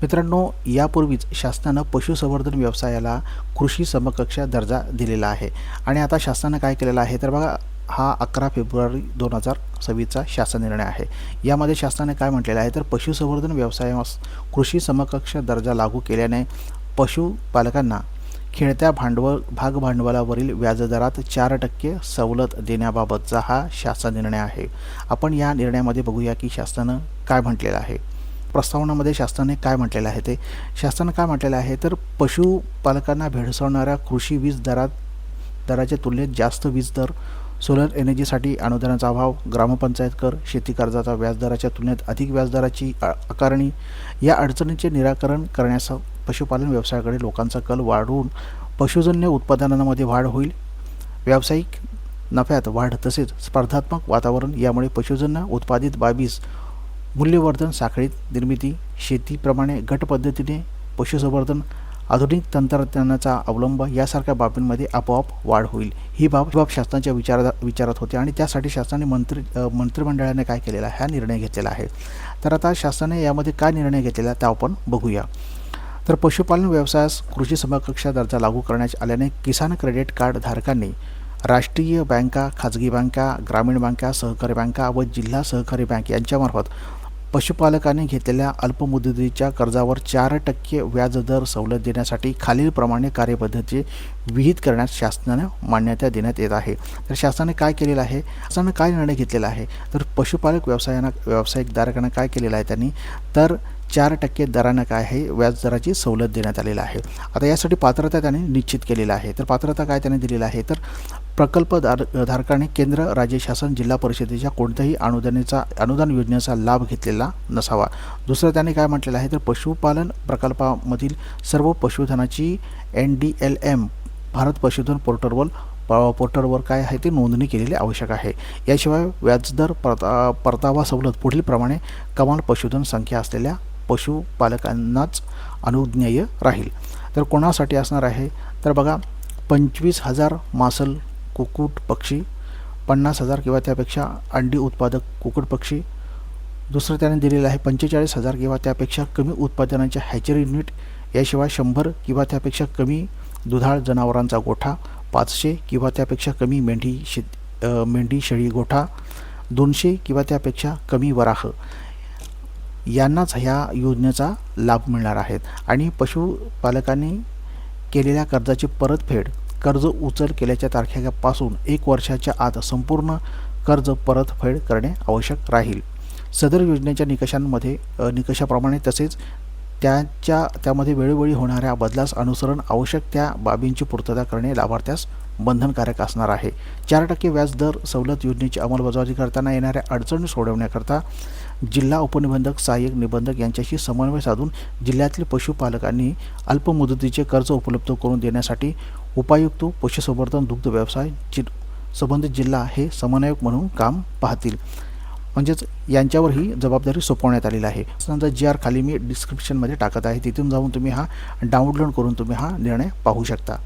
मित्रांनो, यापूर्वीच शासनानं पशुसंवर्धन व्यवसायाला कृषी समकक्ष दर्जा दिलेला आहे आणि आता शासनानं काय केलेलं आहे तर बघा, हा 11 फेब्रुवारी 2026चा शासन निर्णय आहे. यामध्ये शासनाने काय म्हटलेलं आहे तर पशुसंवर्धन व्यवसायास कृषी समकक्ष दर्जा लागू केल्याने पशुपालकांना खेळत्या भागभांडवलावरील व्याजदरात 4% सवलत देण्याबाबतचा हा शासन निर्णय आहे. आपण या निर्णयामध्ये बघूया की शासनानं काय म्हटलेलं आहे. प्रस्तावनामध्ये शासनाने काय म्हटलेलं आहे शासनाने काय म्हटलेलं आहे तर पशुपालकांना भेडसावणाऱ्या कृषी वीज दराच्या तुलनेत जास्त वीज दर, सोलर एनर्जीसाठी अनुदानाचा अभाव, ग्रामपंचायत कर, शेती कर्जाचा व्याजदराच्या तुलनेत अधिक व्याजदराची आकारणी या अडचणींचे निराकरण करण्यास पशुपालन व्यवसायाकडे लोकांचा कल वाढवून पशुजन्य उत्पादनांमध्ये वाढ होईल. व्यावसायिक नफ्यात वाढ तसेच स्पर्धात्मक वातावरण यामुळे पशुजन्य उत्पादित बाबीस मूल्यवर्धन साखळीत निर्मिती, शेतीप्रमाणे गट पद्धतीने पशुसंवर्धन, आधुनिक तंत्रज्ञानाचा अवलंब यासारख्या बाबींमध्ये आपोआप वाढ होईल. ही बाब शासनाच्या विचारात होते आणि त्यासाठी शासनाने मंत्रिमंडळाने काय केलेला आहे, हा निर्णय घेतलेला आहे. तर आता शासनाने यामध्ये काय निर्णय घेतलेला आहे ते आपण बघूया. तर पशुपालन व्यवसायास कृषी समकक्ष दर्जा लागू करण्यात आल्याने किसान क्रेडिट कार्ड धारकांनी राष्ट्रीय बँका, खाजगी बँका, ग्रामीण बँका, सहकारी बँका व जिल्हा सहकारी बँक यांच्यामार्फत पशुपालकांनी घेतलेल्या अल्पमुदतीच्या कर्जावर 4% व्याजदर सवलत देण्यासाठी खालीलप्रमाणे कार्यपद्धती विहित करण्यास शासनाने मान्यता देण्यात येत आहे. तर शासनाने काय केलेलं आहे, शासनाने काय निर्णय घेतलेला आहे तर पशुपालक व्यावसायिक धारकांना काय केलेलं आहे त्यांनी तर 4% दरानं काय आहे व्याजदराची सवलत देण्यात आलेली आहे. आता यासाठी पात्रता त्यांनी निश्चित केलेलं आहे. तर पात्रता काय त्यांनी दिलेलं आहे तर प्रकल्प धारकाने केंद्र, राज्य शासन, जिल्हा परिषदेच्या कोणत्याही अनुदान योजनेचा लाभ घेतलेला नसावा. दुसरं त्याने काय म्हटलेलं आहे तर पशुपालन प्रकल्पामधील सर्व पशुधनाची NDLM भारत पशुधन पोर्टलवर काय आहे ते नोंदणी केलेली आवश्यक आहे. याशिवाय व्याजदर परतावा सवलत पुढीलप्रमाणे कमाल पशुधन संख्या असलेल्या पशुपालकांनाच अनुज्ञेय राहील. तर कोणासाठी असणार आहे तर बघा, 25,000 मासल कुक्कुट पक्षी, 50,000 किंवा त्यापेक्षा अंडी उत्पादक कुक्कुट पक्षी. दुसरं त्याने दिलेलं आहे 45,000 किंवा त्यापेक्षा कमी उत्पादनाच्या हॅचरी युनिट. याशिवाय 100 किंवा त्यापेक्षा कमी दुधाळ जनावरांचा गोठा, 500 किंवा त्यापेक्षा कमी मेंढी शेळी गोठा, 200 किंवा त्यापेक्षा कमी वराह यांनाच ह्या योजनेचा लाभ मिळणार आहेत. आणि पशुपालकांनी केलेल्या कर्जाची परतफेड कर्ज उचल केल्याच्या तारखेपासून 1 वर्षाच्या आत संपूर्ण कर्ज परतफेड करणे आवश्यक राहील. सदर योजनेच्या निकषाप्रमाणे तसेच त्यामध्ये वेळोवेळी होणाऱ्या बदलास अनुसरण आवश्यक त्या बाबींची पूर्तता करणे लाभार्थ्यास बंधनकारक असणार आहे. 4% व्याजदर सवलत योजनेची अंमलबजावणी करताना येणाऱ्या अडचणी सोडवण्याकरता जिल्हा उपनिबंधक, सहाय्यक निबंधक यांच्याशी समन्वय साधून जिल्ह्यातील पशुपालकांनी अल्पमुदतीचे कर्ज उपलब्ध करून देण्यासाठी उपायुक्त, पशुसंवर्धन, दुग्ध व्यवसाय संबंधित जिल्हा हे समन्वयक म्हणून काम पाहतील. म्हणजेच यांच्यावर ही जबाबदारी सोपवण्यात आलेली आहे. शासनाचा GR खाली मी डिस्क्रिप्शनमध्ये टाकत आहे, तिथून जाऊन तुम्ही हा डाउनलोड करून तुम्ही हा निर्णय पाहू शकता.